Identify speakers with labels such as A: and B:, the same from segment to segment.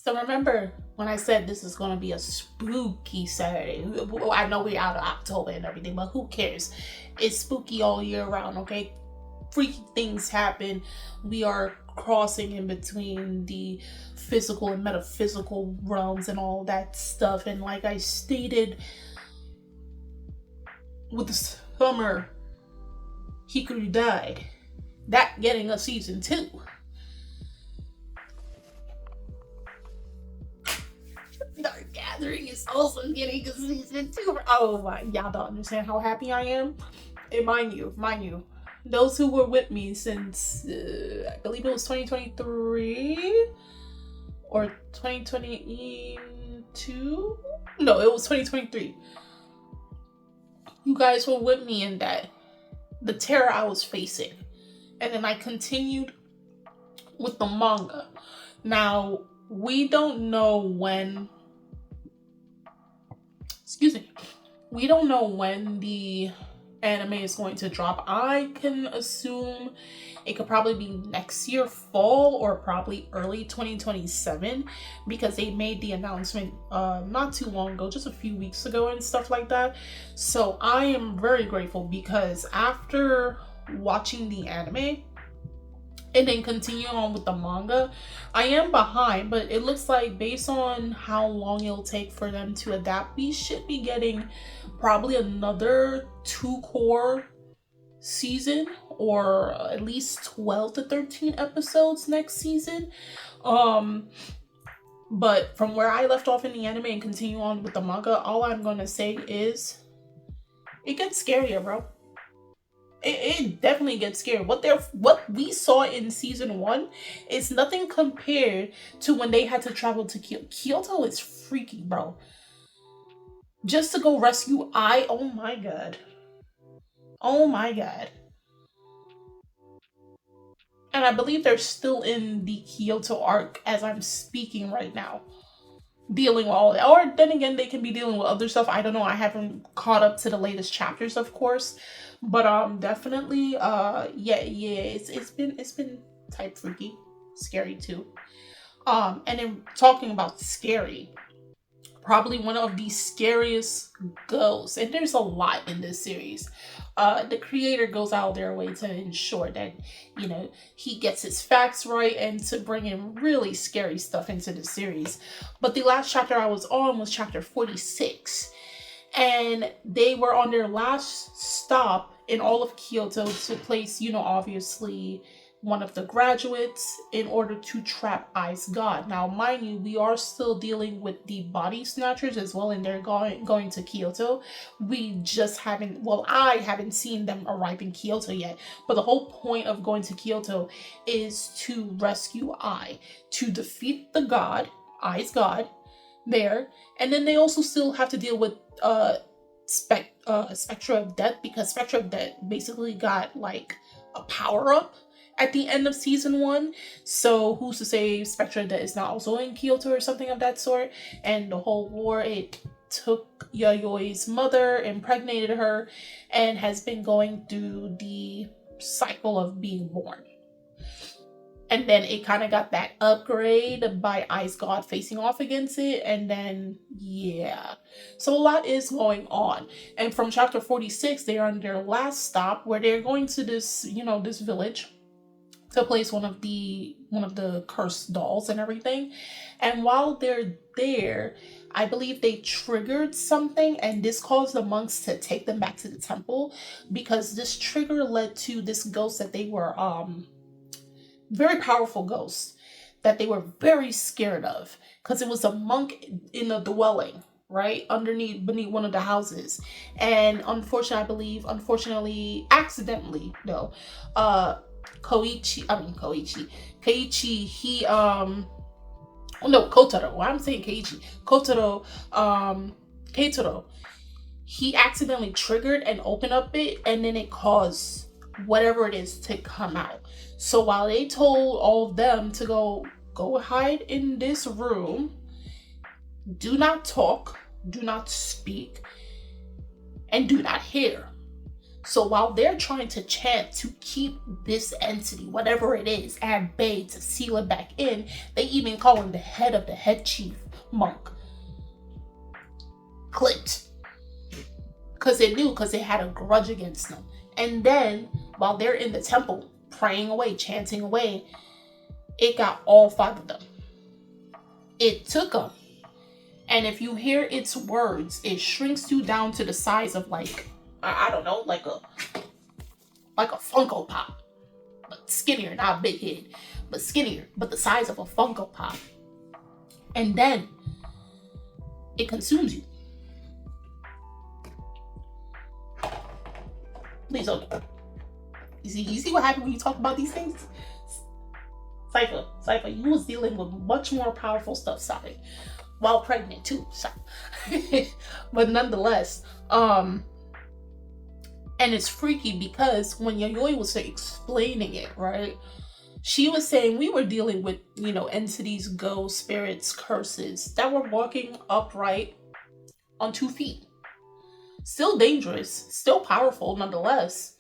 A: So remember when I said this is going to be a spooky Saturday? I know we're out of October and everything, but who cares? It's spooky all year round, okay? Freaky things happen. We are crossing in between the physical and metaphysical realms and all that stuff. And like I stated, with the summer, Hikaru died. That getting a season 2. Dark Gathering is also getting a season 2. Oh my, y'all don't understand how happy I am. And mind you, those who were with me since I believe it was 2023 or 2022. No, it was 2023. You guys were with me in that, the terror I was facing. And then I continued with the manga. Now, we don't know when, we don't know when the anime is going to drop. I can assume it could probably be next year fall or probably early 2027, because they made the announcement not too long ago, just a few weeks ago and stuff like that. So I am very grateful, because after watching the anime and then continue on with the manga, I am behind, but it looks like based on how long it'll take for them to adapt, we should be getting probably another 2 core season, or at least 12 to 13 episodes next season. But from where I left off in the anime and continue on with the manga, all I'm gonna say is it gets scarier, bro. It definitely gets scary. What we saw in season 1 is nothing compared to when they had to travel to Kyoto. Kyoto is freaky, bro. Just to go rescue Ai. Oh my god. Oh my god. And I believe they're still in the Kyoto arc as I'm speaking right now, dealing with all that. Or then again, they can be dealing with other stuff. I don't know. I haven't caught up to the latest chapters, of course. But definitely it's been type freaky, scary too. And then talking about scary, probably one of the scariest ghosts, and there's a lot in this series. The creator goes out of their way to ensure that, you know, he gets his facts right and to bring in really scary stuff into the series. But the last chapter I was on was chapter 46. And they were on their last stop in all of Kyoto to place, you know, obviously one of the graduates in order to trap Ai's god. Now, mind you, we are still dealing with the body snatchers as well, and they're going to Kyoto. We just haven't, well, I haven't seen them arrive in Kyoto yet. But the whole point of going to Kyoto is to rescue Ai, to defeat the god, Ai's god, there. And then they also still have to deal with Spectra of Death, because Spectra of Death basically got like a power-up at the end of season 1. So who's to say Spectra of Death is not also in Kyoto or something of that sort. And the whole war, it took Yayoi's mother, impregnated her, and has been going through the cycle of being born. And then it kind of got that upgrade by Ai's god facing off against it. And then, yeah. So a lot is going on. And from chapter 46, they are on their last stop where they're going to this, you know, this village to place one of the cursed dolls and everything. And while they're there, I believe they triggered something, and this caused the monks to take them back to the temple, because this trigger led to this ghost that they were, very powerful ghost that they were very scared of, because it was a monk in a dwelling right beneath one of the houses. And accidentally, no, Keiichi, he no, Kotaro, why I'm saying Keiichi, Keitaro, he accidentally triggered and opened up it, and then it caused whatever it is to come out. So while they told all of them to go hide in this room, do not talk, do not speak, and do not hear. So while they're trying to chant to keep this entity, whatever it is, at bay to seal it back in, they even call him the head of the head chief monk, Clint. Because it had a grudge against them. And then while they're in the temple praying away, chanting away, it got all 5 of them. It took them. And if you hear its words, it shrinks you down to the size of like, I don't know, like a Funko Pop. But skinnier, not big head, but skinnier, but the size of a Funko Pop. And then it consumes you. Please don't. You see what happened when you talk about these things? Cypher, you was dealing with much more powerful stuff, sorry. While pregnant too, sorry. But nonetheless, and it's freaky because when Yayoi was explaining it, right? She was saying we were dealing with, entities, ghosts, spirits, curses that were walking upright on 2 feet. Still dangerous, still powerful nonetheless,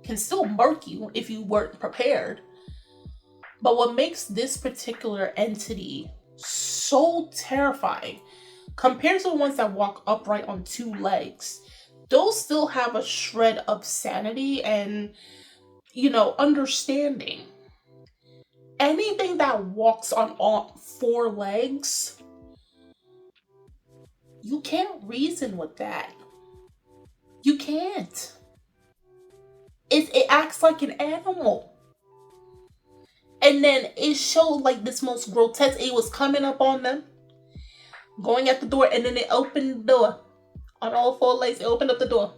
A: can still murk you if you weren't prepared. But what makes this particular entity so terrifying compared to the ones that walk upright on 2 legs, those still have a shred of sanity and, understanding. Anything that walks on all 4 legs, you can't reason with that. You can't. It acts like an animal. And then it showed like this most grotesque. It was coming up on them, going at the door, and then it opened the door. On all 4 legs, it opened up the door.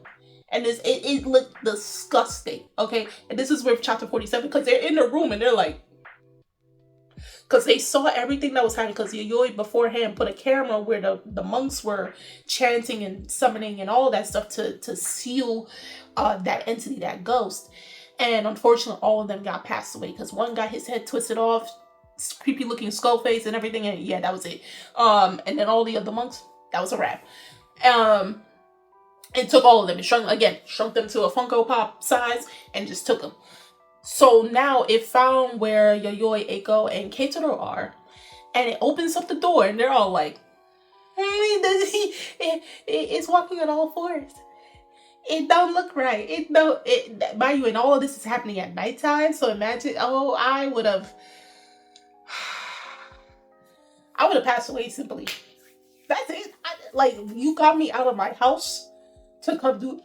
A: And it looked disgusting. Okay? And this is where chapter 47, because they're in the room and they're like, because they saw everything that was happening, because Yayoi beforehand put a camera where the monks were chanting and summoning and all that stuff to seal that entity, that ghost. And unfortunately, all of them got passed away because one got his head twisted off, creepy looking skull face and everything. And yeah, that was it. And then all the other monks, that was a wrap. It took all of them. It shrunk them to a Funko Pop size and just took them. So now it found where Yayoi, Eiko, and Keitaro are, and it opens up the door, and they're all like, it's walking on all 4s. It don't look right. Mind you, and all of this is happening at nighttime, so imagine, I would have passed away simply. That's it. You got me out of my house to come do.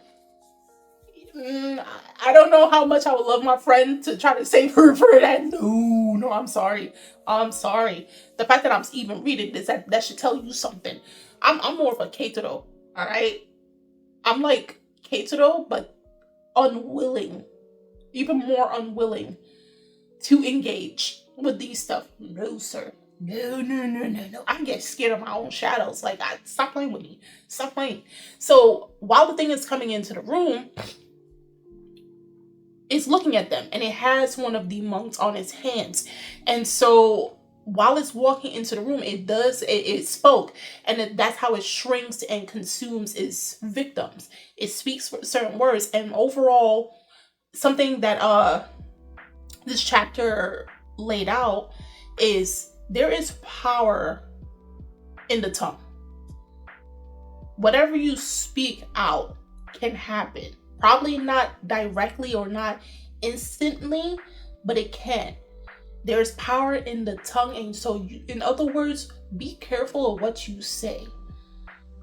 A: I don't know how much I would love my friend to try to save her for that. No, I'm sorry. The fact that I'm even reading this, that should tell you something. I'm more of a Keitaro, alright? I'm like Keitaro, but unwilling. Even more unwilling to engage with these stuff. No, sir. No. I get scared of my own shadows. Stop playing with me. Stop playing. So, while the thing is coming into the room, it's looking at them, and it has one of the monks on its hands. And so while it's walking into the room, it spoke, and that's how it shrinks and consumes its victims. It speaks certain words, and overall, something that this chapter laid out is there is power in the tongue. Whatever you speak out can happen. Probably not directly or not instantly, but it can. There's power in the tongue, and so in other words, be careful of what you say,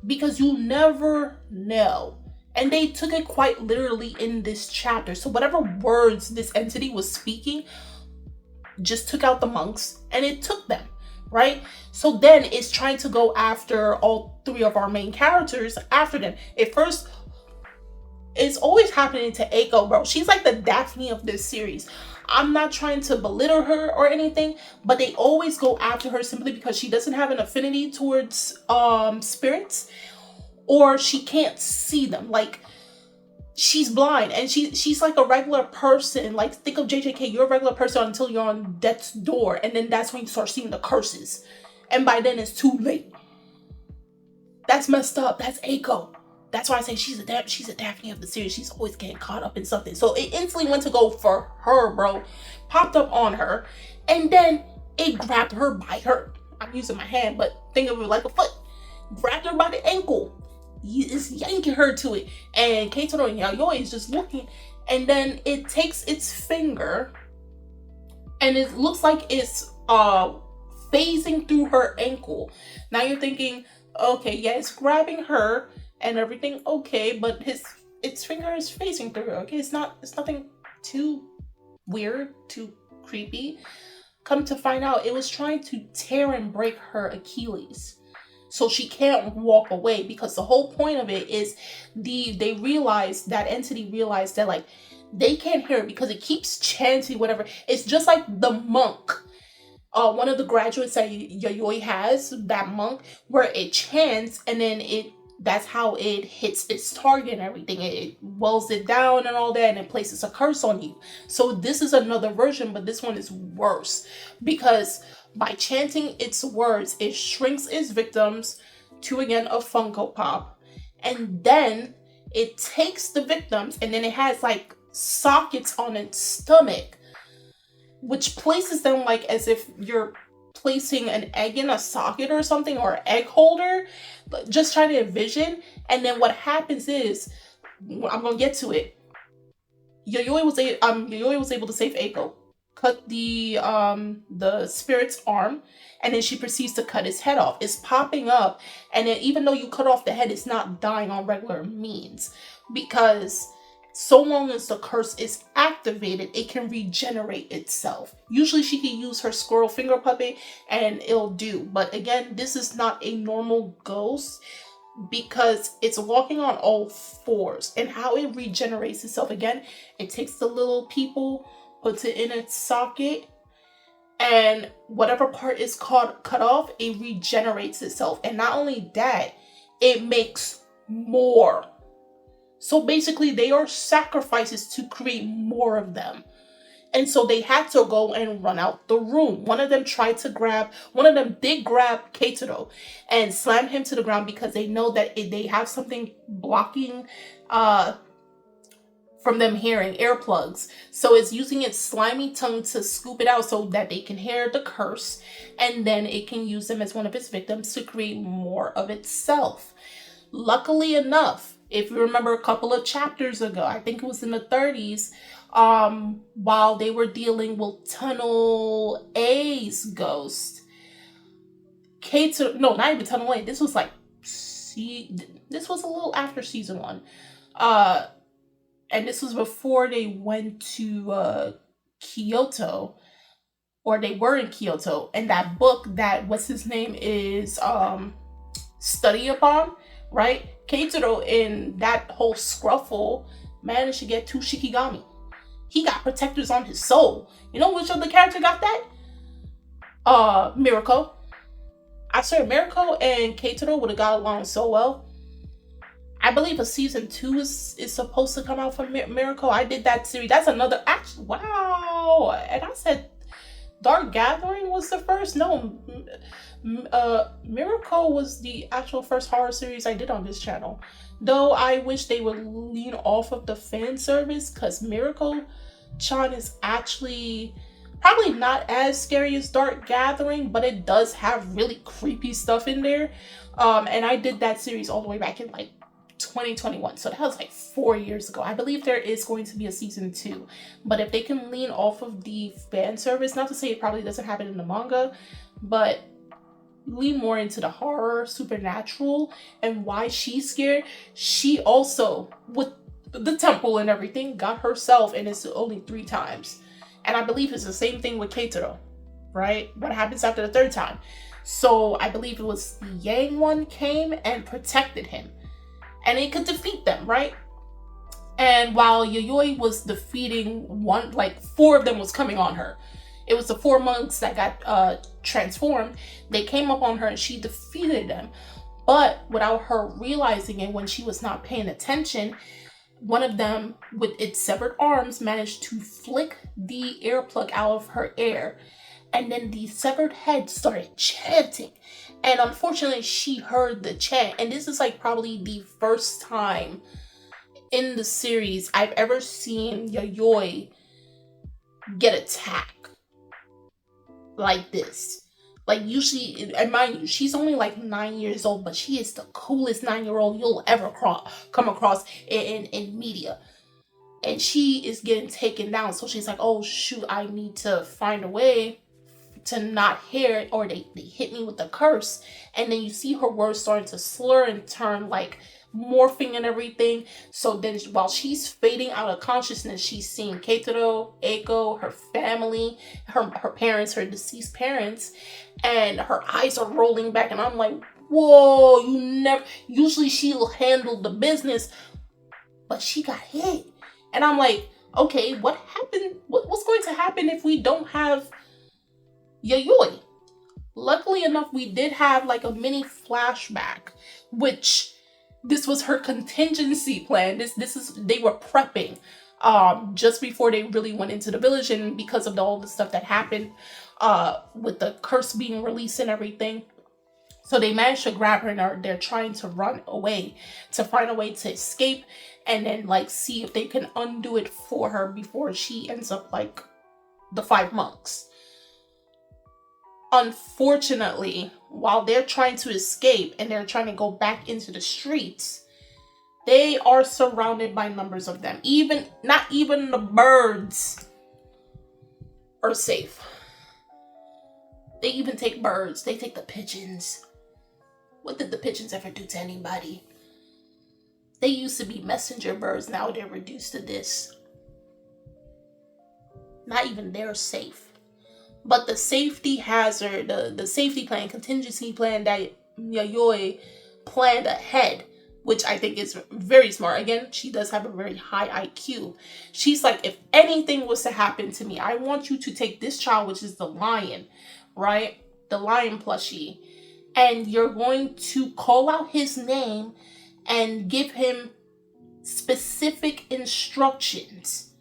A: because you never know. And they took it quite literally in this chapter. So whatever words this entity was speaking just took out the monks, and it took them, right? So then it's trying to go after all 3 of our main characters after them. At first, it's always happening to Eiko, bro. She's like the Daphne of this series. I'm not trying to belittle her or anything, but they always go after her simply because she doesn't have an affinity towards spirits, or she can't see them. Like, she's blind, and she's like a regular person. Like, think of JJK, you're a regular person until you're on death's door, and then that's when you start seeing the curses. And by then it's too late. That's messed up. That's Eiko. That's why I say she's a Daphne of the series. She's always getting caught up in something. So it instantly went to go for her, bro. Popped up on her. And then it grabbed her by her. I'm using my hand, but think of it like a foot. Grabbed her by the ankle. It's yanking her to it. And Keitaro and Yayoi is just looking. And then it takes its finger. And it looks like it's phasing through her ankle. Now you're thinking, okay, yeah, it's grabbing her and everything, okay, but its finger is phasing through her. Okay, it's nothing too weird, too creepy. Come to find out, it was trying to tear and break her Achilles. So she can't walk away, because the whole point of it is that entity realized that like they can't hear it because it keeps chanting whatever. It's just like the monk. One of the graduates that Yayoi has, that monk, where it chants and then that's how it hits its target and everything. It wells it down and all that, and it places a curse on you. So this is another version, but this one is worse, because by chanting its words, it shrinks its victims to, again, a Funko Pop. And then it takes the victims, and then it has like sockets on its stomach, which places them like as if you're placing an egg in a socket or something, or an egg holder. Just try to envision. And then what happens is, I'm gonna get to it. Yayoi was able to save Eiko, cut the spirit's arm, and then she proceeds to cut his head off. It's popping up, and then even though you cut off the head, it's not dying on regular means, because so long as the curse is activated, it can regenerate itself. Usually she can use her squirrel finger puppet and it'll do. But again, this is not a normal ghost, because it's walking on all fours. And how it regenerates itself, again, it takes the little people, puts it in its socket, and whatever part is cut off, it regenerates itself. And not only that, it makes more. So basically, they are sacrifices to create more of them. And so they had to go and run out the room. One of them did grab Keitaro and slam him to the ground, because they know that they have something blocking from them hearing, earplugs. So it's using its slimy tongue to scoop it out so that they can hear the curse. And then it can use them as one of its victims to create more of itself. Luckily enough, if you remember a couple of chapters ago, I think it was in the 30s, while they were dealing with Tunnel A's ghost, no, not even Tunnel A, this was like, this was a little after season 1. And this was before they went to Kyoto, or they were in Kyoto, and that book that, what's his name, is study upon, right? Keitaro, in that whole scruffle, managed to get 2 Shikigami. He got protectors on his soul. You know which other character got that? Mirako. I swear, Mirako and Keitaro would have got along so well. I believe a season 2 is supposed to come out from Mirako. I did that series. That's another, actually, wow. And I said Dark Gathering was the first. No, Mirako was the actual first horror series I did on this channel. Though I wish they would lean off of the fan service, because Mirako-chan is actually probably not as scary as Dark Gathering, but it does have really creepy stuff in there. And I did that series all the way back in like 2021, so that was like 4 years ago. I believe there is going to be a season 2, but if they can lean off of the fan service, not to say it probably doesn't happen in the manga, but lean more into the horror, supernatural, and why she's scared. She also, with the temple and everything, got herself, and it's only 3 times. And I believe it's the same thing with Keitaro, right? What happens after the 3rd time? So I believe it was the Yang one came and protected him, and it could defeat them, right? And while Yayoi was defeating one, like 4 of them was coming on her. It was the 4 monks that got transformed. They came up on her and she defeated them. But without her realizing it, when she was not paying attention, one of them, with its severed arms, managed to flick the earplug out of her ear. And then the severed head started chanting. And unfortunately, she heard the chant. And this is like probably the first time in the series I've ever seen Yayoi get attacked like this. Like, usually, and mind you, she's only like 9 years old, but she is the coolest 9-year-old you'll ever come across in media. And she is getting taken down. So she's like, oh shoot, I need to find a way to not hear it, or they hit me with the curse. And then you see her words starting to slur and turn, like morphing and everything. So then while she's fading out of consciousness, she's seeing Keitaro, Eiko, her family, her parents, her deceased parents, and her eyes are rolling back. And I'm like, whoa, you never, usually she'll handle the business, but she got hit. And I'm like, okay, what happened? What's going to happen if we don't have Yayoi? Luckily enough, we did have like a mini flashback, which this was her contingency plan. This is, they were prepping just before they really went into the village, and because of all the stuff that happened with the curse being released and everything. So they managed to grab her, and they're trying to run away to find a way to escape, and then like see if they can undo it for her before she ends up like the 5 monks. Unfortunately, while they're trying to escape and they're trying to go back into the streets, they are surrounded by numbers of them. Not even the birds are safe. They even take birds. They take the pigeons. What did the pigeons ever do to anybody? They used to be messenger birds. Now they're reduced to this. Not even they're safe. But the safety hazard, the safety plan, contingency plan that Yayoi planned ahead, which I think is very smart. Again, she does have a very high IQ. She's like, if anything was to happen to me, I want you to take this child, which is the lion, right? The lion plushie. And you're going to call out his name and give him specific instructions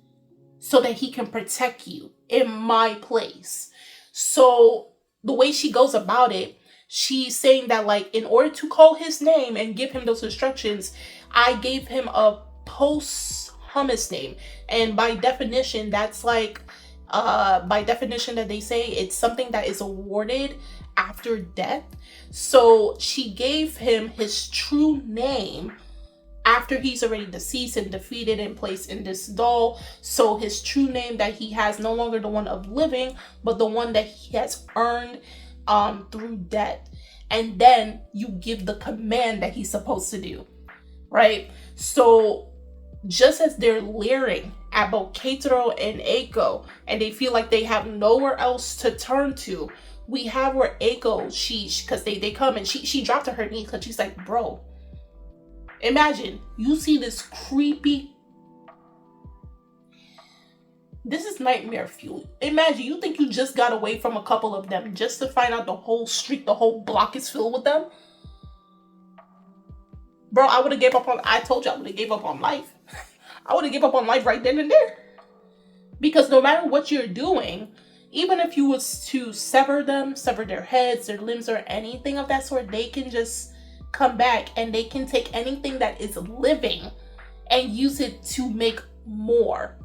A: so that he can protect you in my place. So the way she goes about it, she's saying that like, in order to call his name and give him those instructions, I gave him a posthumous name. And by definition, that's like, by definition that they say, it's something that is awarded after death. So she gave him his true name after he's already deceased and defeated and placed in this doll. So his true name that he has, no longer the one of living, but the one that he has earned through death. And then you give the command that he's supposed to do, right? So just as they're leering at both Keitaro and Eiko, and they feel like they have nowhere else to turn to, we have where Eiko, because they come and she dropped to her knees because she's like, bro, imagine you see this creepy, this is nightmare fuel. Imagine you think you just got away from a couple of them just to find out the whole street, the whole block is filled with them. Bro, I would have gave up on, I told you I would have gave up on life. I would have gave up on life right then and there. Because no matter what you're doing, even if you was to sever them, sever their heads, their limbs, or anything of that sort, they can just come back and they can take anything that is living and use it to make more.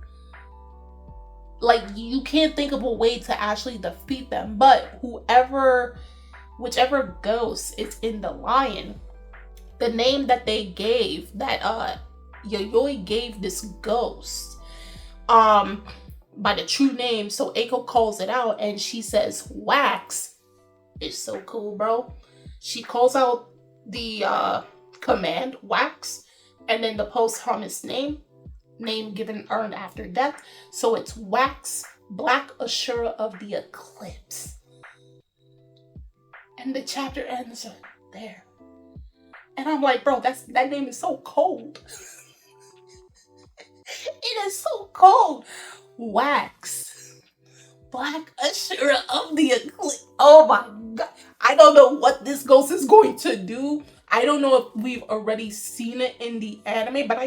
A: Like, you can't think of a way to actually defeat them. But whichever ghost is in the lion, the name that they gave, that Yayoi gave this ghost, by the true name. So Eiko calls it out and she says, wax. It's so cool, bro. She calls out the command, wax, and then the posthumous name given earned after death. So it's wax, Black Ashura of the Eclipse. And the chapter ends there. And I'm like, bro, that name is so cold. It is so cold. Wax, Black Ashura of the Eclipse. Oh my god. I don't know what this ghost is going to do. I don't know if we've already seen it in the anime, but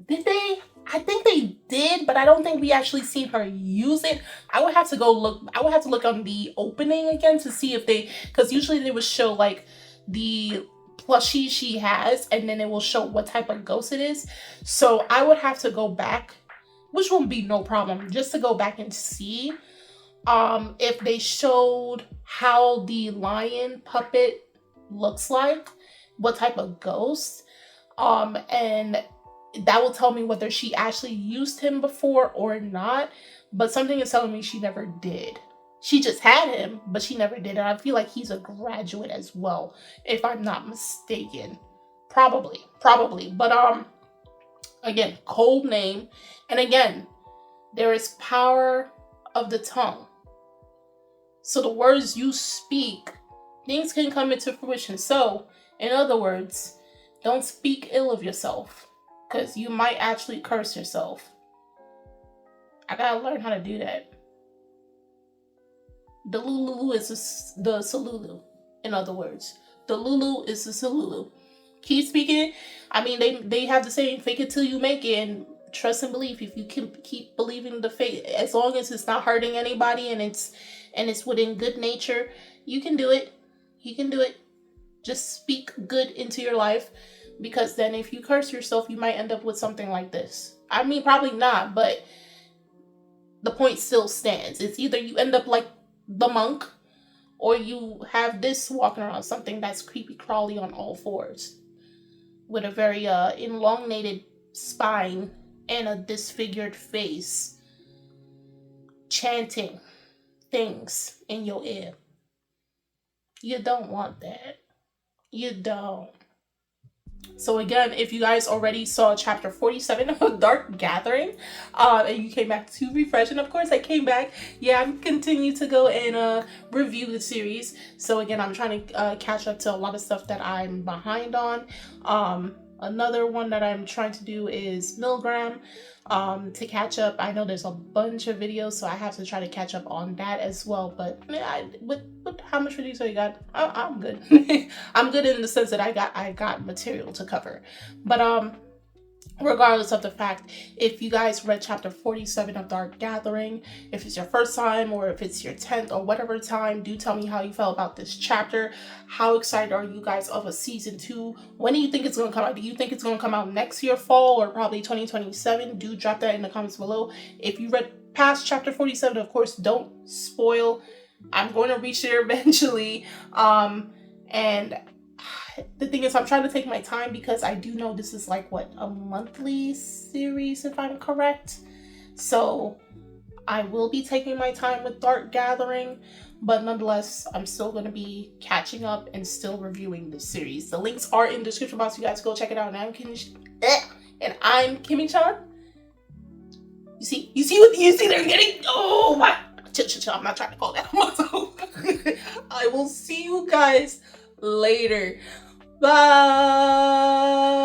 A: did they? I think they did, but I don't think we actually seen her use it. I would have to go look. I would have to look on the opening again to see if they, because usually they would show like the plushie she has, and then it will show what type of ghost it is. So I would have to go back, which won't be no problem, just to go back and see if they showed how the lion puppet looks like, what type of ghost, and that will tell me whether she actually used him before or not. But something is telling me she never did. She just had him, but she never did. And I feel like he's a graduate as well, if I'm not mistaken. Probably. But again, cold name. And again, there is power of the tongue. So the words you speak, things can come into fruition. So, in other words, don't speak ill of yourself, because you might actually curse yourself. I gotta learn how to do that. The Lulu is the Salulu, in other words. The Lulu is the Salulu. Keep speaking it. I mean, they have the saying, fake it till you make it, and trust and believe. If you can keep believing the faith, as long as it's not hurting anybody and it's within good nature, you can do it. You can do it. Just speak good into your life, because then if you curse yourself, you might end up with something like this. I mean, probably not, but the point still stands. It's either you end up like the monk, or you have this walking around, something that's creepy crawly on all fours with a very elongated spine and a disfigured face, chanting things in your ear. You don't want that. You don't. So again, if you guys already saw chapter 47 of Dark Gathering, and you came back to refresh, and of course I came back, yeah, I'm continuing to go and review the series. So again, I'm trying to catch up to a lot of stuff that I'm behind on. Another one that I'm trying to do is Milgram, to catch up. I know there's a bunch of videos, so I have to try to catch up on that as well. But with how much videos I got, I'm good. I'm good in the sense that I got material to cover. But regardless of the fact, if you guys read chapter 47 of Dark Gathering, if it's your first time or if it's your 10th or whatever time, do tell me how you felt about this chapter. How excited are you guys of a season 2? When do you think it's going to come out? Do you think it's going to come out next year, fall, or probably 2027? Do drop that in the comments below. If you read past chapter 47, of course, don't spoil. I'm going to reach there eventually. And the thing is, I'm trying to take my time, because I do know this is like, what, a monthly series, if I'm correct. So I will be taking my time with Dark Gathering, but nonetheless, I'm still going to be catching up and still reviewing this series. The links are in the description box. You guys go check it out. And I'm Kimmy-chan. You see they're getting, oh my, chill, I'm not trying to call that myself. I will see you guys later. Bye.